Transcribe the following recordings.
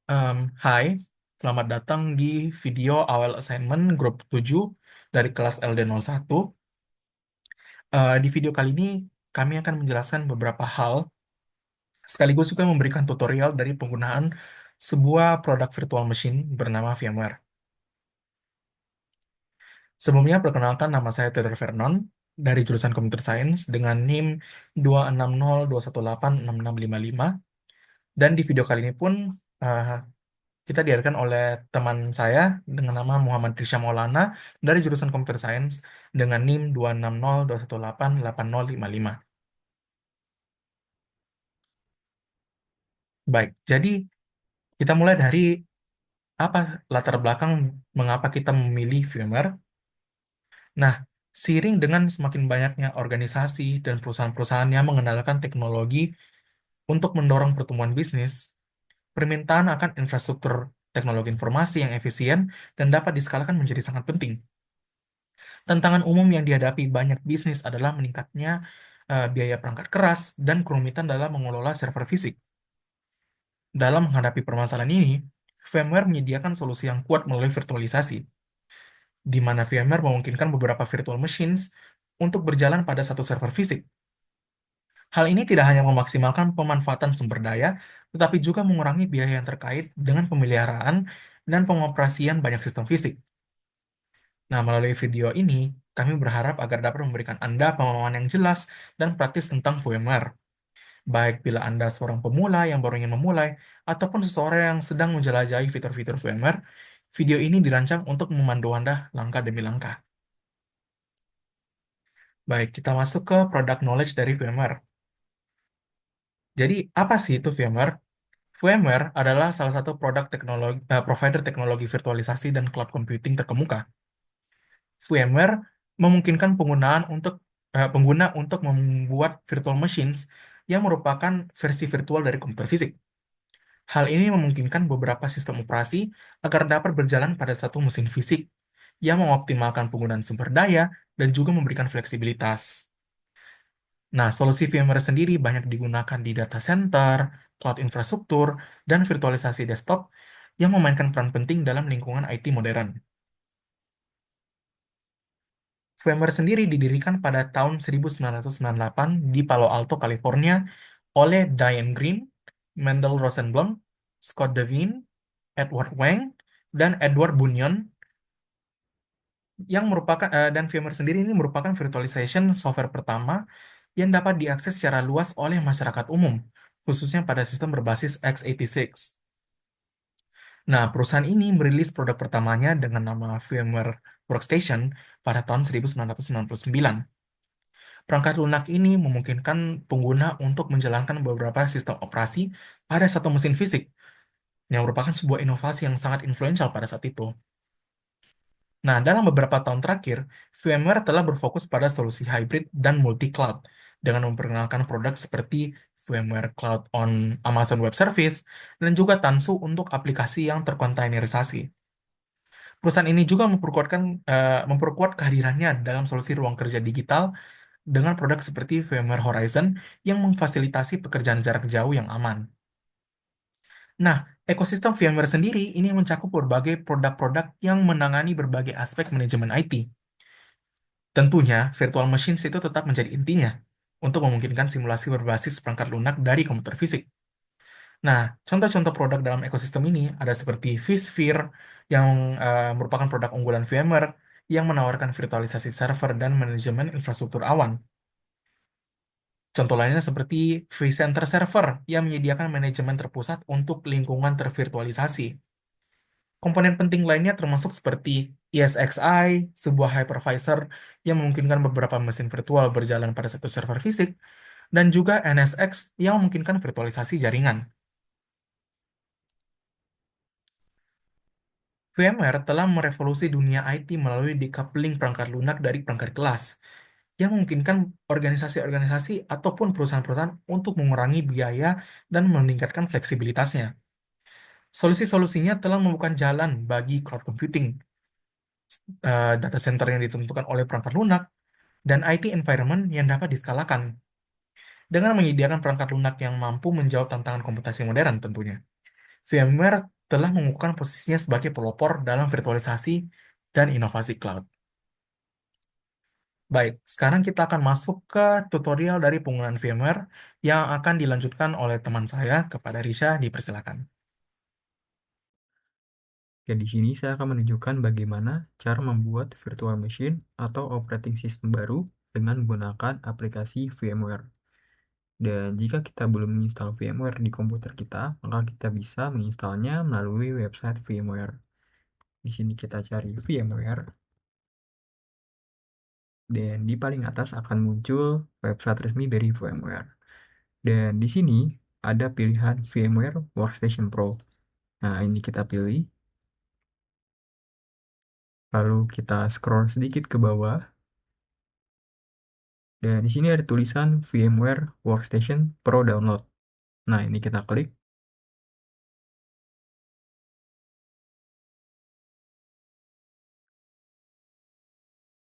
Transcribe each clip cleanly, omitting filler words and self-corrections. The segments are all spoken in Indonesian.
Hai, selamat datang di video awal assignment grup 7 dari kelas LD01. Di video kali ini, kami akan menjelaskan beberapa hal, sekaligus juga memberikan tutorial dari penggunaan sebuah produk virtual machine bernama VMware. Sebelumnya, perkenalkan nama saya Theodor Vernon dari jurusan Computer Science dengan NIM 26021866655. Dan di video kali ini pun, eh, kita dihadirkan oleh teman saya dengan nama Muhammad Risha Maulana dari jurusan Computer Science dengan NIM 26021888055. Baik, jadi kita mulai dari apa latar belakang mengapa kita memilih VMware. Nah, seiring dengan semakin banyaknya organisasi dan perusahaan-perusahaan yang mengandalkan teknologi untuk mendorong pertumbuhan bisnis, permintaan akan infrastruktur teknologi informasi yang efisien dan dapat diskalakan menjadi sangat penting. Tantangan umum yang dihadapi banyak bisnis adalah meningkatnya biaya perangkat keras dan kerumitan dalam mengelola server fisik. Dalam menghadapi permasalahan ini, VMware menyediakan solusi yang kuat melalui virtualisasi, di mana VMware memungkinkan beberapa virtual machines untuk berjalan pada satu server fisik. Hal ini tidak hanya memaksimalkan pemanfaatan sumber daya, tetapi juga mengurangi biaya yang terkait dengan pemeliharaan dan pengoperasian banyak sistem fisik. Nah, melalui video ini, kami berharap agar dapat memberikan Anda pemahaman yang jelas dan praktis tentang VMware. Baik bila Anda seorang pemula yang baru ingin memulai, ataupun seseorang yang sedang menjelajahi fitur-fitur VMware, video ini dirancang untuk memandu Anda langkah demi langkah. Baik, kita masuk ke product knowledge dari VMware. Jadi, apa sih itu VMware? VMware adalah salah satu produk teknologi, provider teknologi virtualisasi dan cloud computing terkemuka. VMware memungkinkan pengguna untuk membuat virtual machines yang merupakan versi virtual dari komputer fisik. Hal ini memungkinkan beberapa sistem operasi agar dapat berjalan pada satu mesin fisik yang mengoptimalkan penggunaan sumber daya dan juga memberikan fleksibilitas. Nah, solusi VMware sendiri banyak digunakan di data center, cloud infrastruktur, dan virtualisasi desktop yang memainkan peran penting dalam lingkungan IT modern. VMware sendiri didirikan pada tahun 1998 di Palo Alto, California oleh Diane Green, Mendel Rosenblum, Scott Devine, Edward Wang, dan Edward Bunyon dan VMware sendiri ini merupakan virtualization software pertama yang dapat diakses secara luas oleh masyarakat umum, khususnya pada sistem berbasis x86. Nah, perusahaan ini merilis produk pertamanya dengan nama VMware Workstation pada tahun 1999. Perangkat lunak ini memungkinkan pengguna untuk menjalankan beberapa sistem operasi pada satu mesin fisik, yang merupakan sebuah inovasi yang sangat influential pada saat itu. Nah, dalam beberapa tahun terakhir, VMware telah berfokus pada solusi hybrid dan multi-cloud, dengan memperkenalkan produk seperti VMware Cloud on Amazon Web Service, dan juga Tanzu untuk aplikasi yang terkontainerisasi. Perusahaan ini juga memperkuat kehadirannya dalam solusi ruang kerja digital dengan produk seperti VMware Horizon yang memfasilitasi pekerjaan jarak jauh yang aman. Nah, ekosistem VMware sendiri ini mencakup berbagai produk-produk yang menangani berbagai aspek manajemen IT. Tentunya, virtual machines itu tetap menjadi intinya untuk memungkinkan simulasi berbasis perangkat lunak dari komputer fisik. Nah, contoh-contoh produk dalam ekosistem ini ada seperti vSphere yang merupakan produk unggulan VMware yang menawarkan virtualisasi server dan manajemen infrastruktur awan. Contoh lainnya seperti vCenter Server yang menyediakan manajemen terpusat untuk lingkungan tervirtualisasi. Komponen penting lainnya termasuk seperti ESXi, sebuah hypervisor yang memungkinkan beberapa mesin virtual berjalan pada satu server fisik, dan juga NSX yang memungkinkan virtualisasi jaringan. VMware telah merevolusi dunia IT melalui decoupling perangkat lunak dari perangkat kelas, yang memungkinkan organisasi-organisasi ataupun perusahaan-perusahaan untuk mengurangi biaya dan meningkatkan fleksibilitasnya. Solusi-solusinya telah membuka jalan bagi cloud computing, data center yang ditentukan oleh perangkat lunak, dan IT environment yang dapat diskalakan, dengan menyediakan perangkat lunak yang mampu menjawab tantangan komputasi modern tentunya. VMware telah mengukuhkan posisinya sebagai pelopor dalam virtualisasi dan inovasi cloud. Baik, sekarang kita akan masuk ke tutorial dari penggunaan VMware yang akan dilanjutkan oleh teman saya kepada Risha, dipersilakan. Ya, di sini saya akan menunjukkan bagaimana cara membuat virtual machine atau operating system baru dengan menggunakan aplikasi VMware. Dan jika kita belum menginstal VMware di komputer kita, maka kita bisa menginstalnya melalui website VMware. Di sini kita cari VMware, dan di paling atas akan muncul website resmi dari VMware. Dan di sini ada pilihan VMware Workstation Pro. Nah, ini kita pilih. Lalu kita scroll sedikit ke bawah. Dan di sini ada tulisan VMware Workstation Pro Download. Nah, ini kita klik.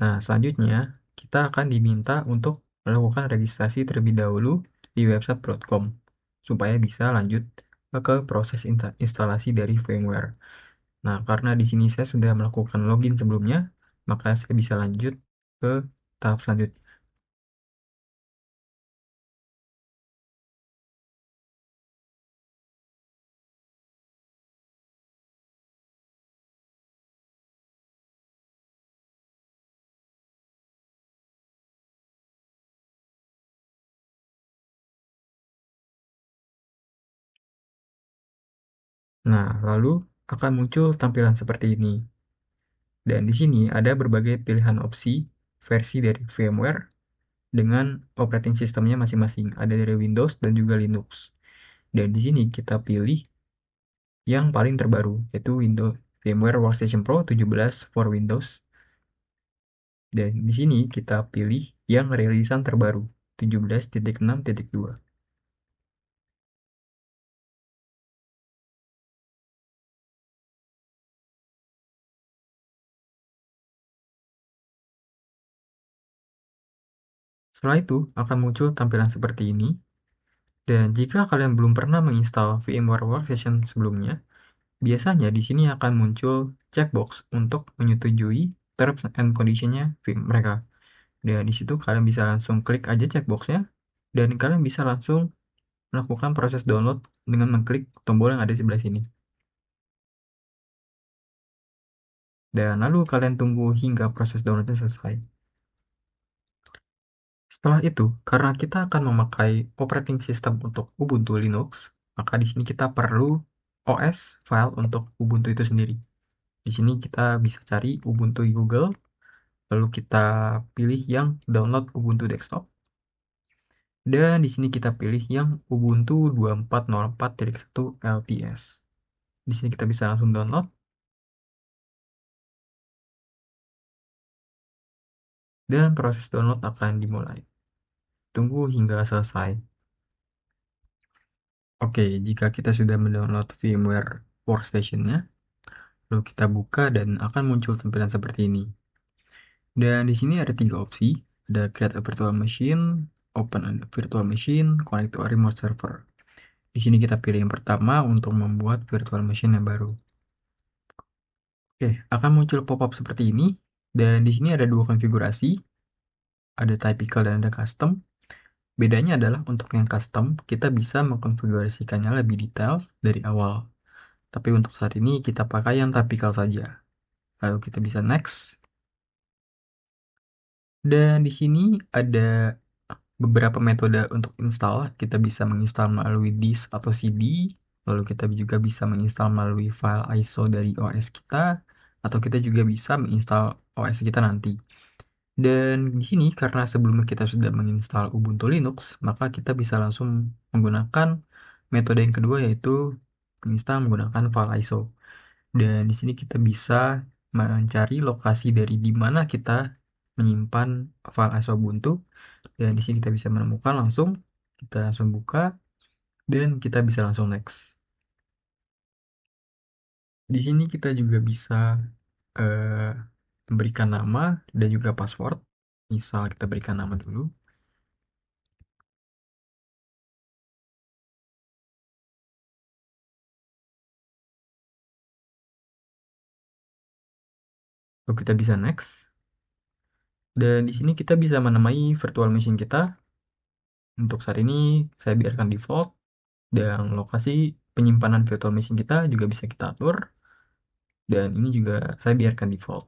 Nah, selanjutnya kita akan diminta untuk melakukan registrasi terlebih dahulu di website Broadcom supaya bisa lanjut ke proses instalasi dari VMware. Nah, karena di sini saya sudah melakukan login sebelumnya, maka saya bisa lanjut ke tahap selanjutnya. Nah, lalu akan muncul tampilan seperti ini. Dan di sini ada berbagai pilihan opsi versi dari VMware dengan operating sistemnya masing-masing. Ada dari Windows dan juga Linux. Dan di sini kita pilih yang paling terbaru, yaitu Windows VMware Workstation Pro 17 for Windows. Dan di sini kita pilih yang rilisan terbaru, 17.6.2. Setelah itu akan muncul tampilan seperti ini. Dan jika kalian belum pernah menginstal VMware Workstation sebelumnya, biasanya di sini akan muncul checkbox untuk menyetujui terms and condition-nya mereka. Dan di situ kalian bisa langsung klik aja checkbox-nya, dan kalian bisa langsung melakukan proses download dengan mengklik tombol yang ada di sebelah sini. Dan lalu kalian tunggu hingga proses downloadnya selesai. Setelah itu, karena kita akan memakai operating system untuk Ubuntu Linux, maka di sini kita perlu OS file untuk Ubuntu itu sendiri. Di sini kita bisa cari Ubuntu di Google, lalu kita pilih yang download Ubuntu desktop. Dan di sini kita pilih yang Ubuntu 2404.1 LTS. Di sini kita bisa langsung download. Dan proses download akan dimulai. Tunggu hingga selesai. Oke, jika kita sudah mendownload VMware Workstation-nya, lalu kita buka dan akan muncul tampilan seperti ini. Dan di sini ada 3 opsi, ada Create a Virtual Machine, Open a Virtual Machine, Connect to a Remote Server. Di sini kita pilih yang pertama untuk membuat virtual machine yang baru. Oke, akan muncul pop-up seperti ini, dan di sini ada 2 konfigurasi, ada typical dan ada custom. Bedanya adalah untuk yang custom, kita bisa mengkonfigurasikannya lebih detail dari awal. Tapi untuk saat ini kita pakai yang typical saja. Lalu kita bisa next. Dan di sini ada beberapa metode untuk install. Kita bisa menginstal melalui disk atau CD. Lalu kita juga bisa menginstal melalui file ISO dari OS kita. Atau kita juga bisa menginstal OS kita nanti. Dan di sini karena sebelumnya kita sudah menginstal Ubuntu Linux, maka kita bisa langsung menggunakan metode yang kedua, yaitu menginstal menggunakan file ISO. Dan di sini kita bisa mencari lokasi dari di mana kita menyimpan file ISO Ubuntu. Dan di sini kita bisa menemukan langsung, kita langsung buka, dan kita bisa langsung next. Di sini kita juga bisa eh, memberikan nama dan juga password. Misal kita berikan nama dulu. Lalu kita bisa next. Dan di sini kita bisa menamai virtual machine kita. Untuk saat ini saya biarkan default. Dan lokasi penyimpanan virtual machine kita juga bisa kita atur. Dan ini juga saya biarkan default.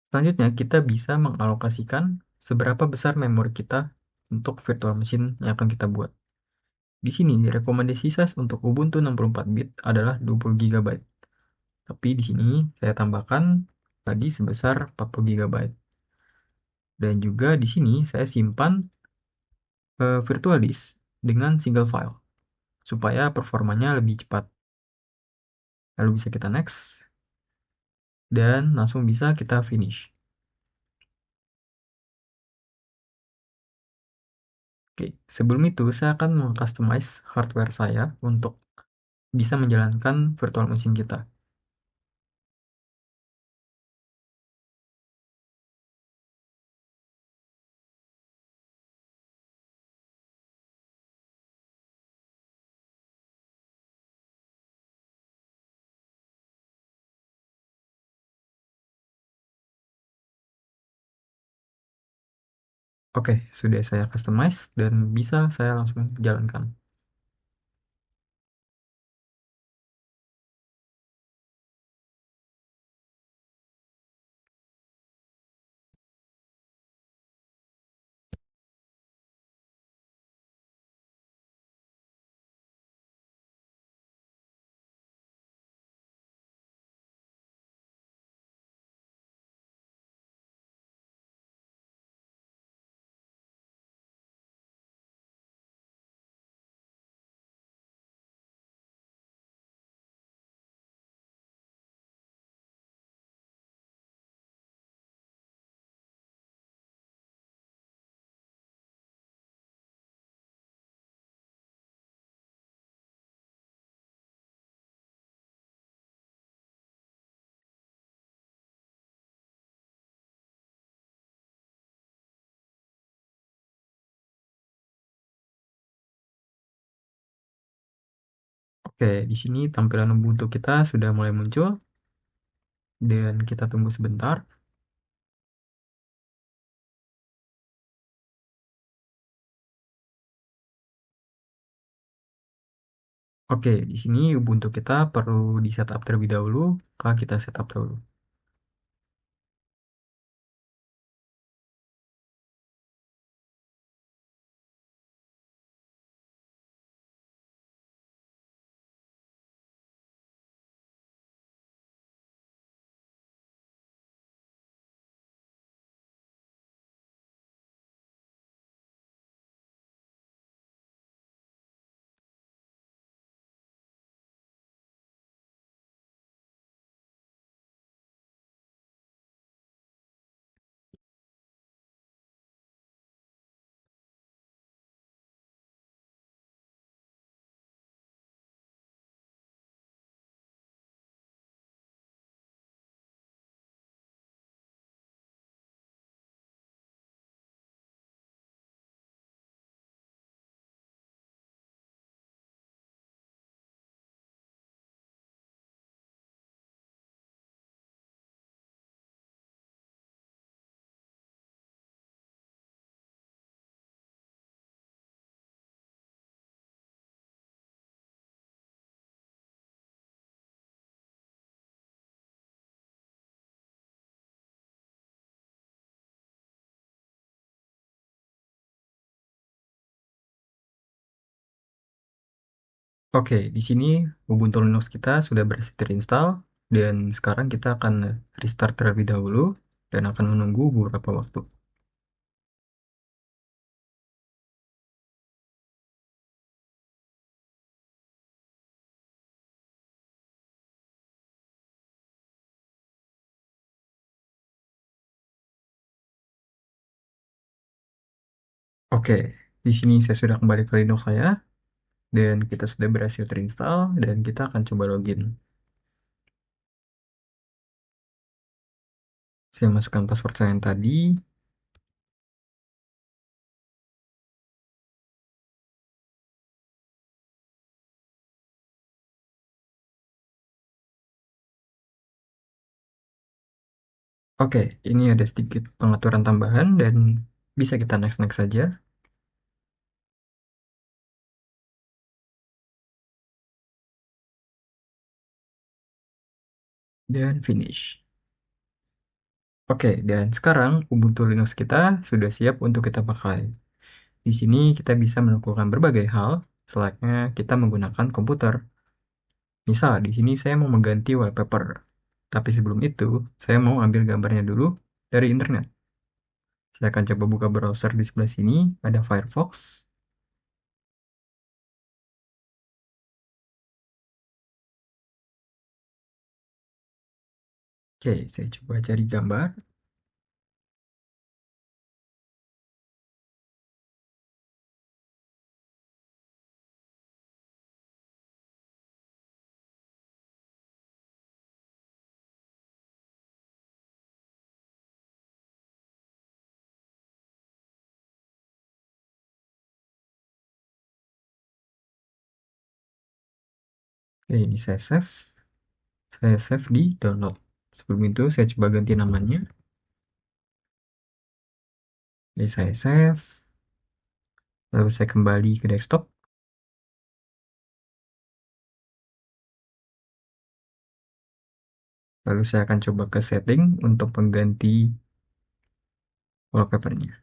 Selanjutnya, kita bisa mengalokasikan seberapa besar memori kita untuk virtual machine yang akan kita buat. Di sini, rekomendasi size untuk Ubuntu 64 bit adalah 20 GB. Tapi di sini saya tambahkan tadi sebesar 40 GB. Dan juga di sini saya simpan virtual disk dengan single file supaya performanya lebih cepat. Lalu bisa kita next dan langsung bisa kita finish. Oke, sebelum itu saya akan mengcustomize hardware saya untuk bisa menjalankan virtual machine kita. Oke, sudah saya customize dan bisa saya langsung jalankan. Oke, di sini tampilan Ubuntu kita sudah mulai muncul dan kita tunggu sebentar. Oke, di sini Ubuntu kita perlu di setup terlebih dahulu. Maka kita setup dahulu. Oke, di sini Ubuntu Linux kita sudah berhasil terinstall dan sekarang kita akan restart terlebih dahulu dan akan menunggu beberapa waktu. Oke, di sini saya sudah kembali ke Linux saya dan kita sudah berhasil terinstall dan kita akan coba login. Saya masukkan password saya yang tadi. Oke, ini ada sedikit pengaturan tambahan dan bisa kita next-next saja dan finish. Oke, dan sekarang Ubuntu Linux kita sudah siap untuk kita pakai. Di sini kita bisa melakukan berbagai hal, selayaknya kita menggunakan komputer. Misal, di sini saya mau mengganti wallpaper. Tapi sebelum itu, saya mau ambil gambarnya dulu dari internet. Saya akan coba buka browser di sebelah sini, ada Firefox. Oke, saya coba cari gambar. Oke, ini saya save. Saya save di download. Sebelum itu, saya coba ganti namanya. Jadi saya save. Lalu saya kembali ke desktop. Lalu saya akan coba ke setting untuk mengganti wallpapernya.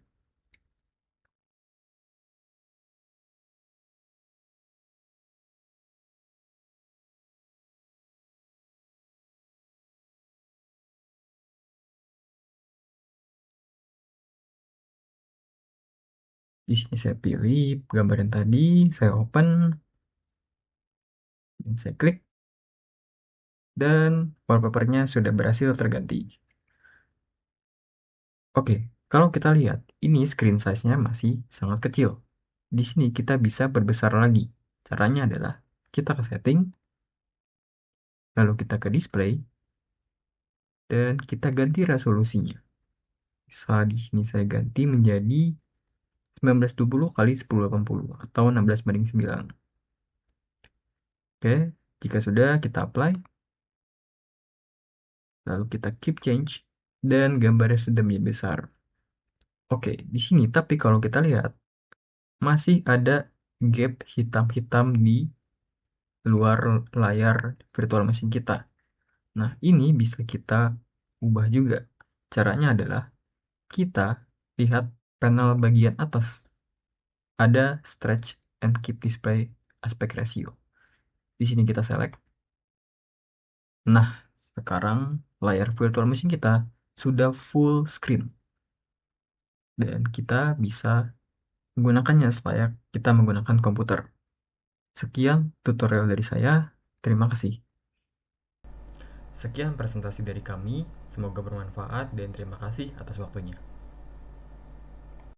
Di sini saya pilih gambar yang tadi, saya open, dan saya klik, dan wallpapernya sudah berhasil terganti. Oke, kalau kita lihat, ini screen size-nya masih sangat kecil. Di sini kita bisa berbesar lagi. Caranya adalah kita ke setting, lalu kita ke display, dan kita ganti resolusinya. Bisa di sini saya ganti menjadi 1920 kali 1080 atau 16:9. Oke, jika sudah kita apply, lalu kita keep change, dan gambarnya sudah menjadi besar. Oke, di sini tapi kalau kita lihat, masih ada gap hitam-hitam di luar layar virtual machine kita. Nah, ini bisa kita ubah juga. Caranya adalah kita lihat panel bagian atas. Ada stretch and keep display aspect ratio. Di sini kita select. Nah, sekarang layar virtual machine kita sudah full screen. Dan kita bisa menggunakannya selayak kita menggunakan komputer. Sekian tutorial dari saya. Terima kasih. Sekian presentasi dari kami. Semoga bermanfaat dan terima kasih atas waktunya.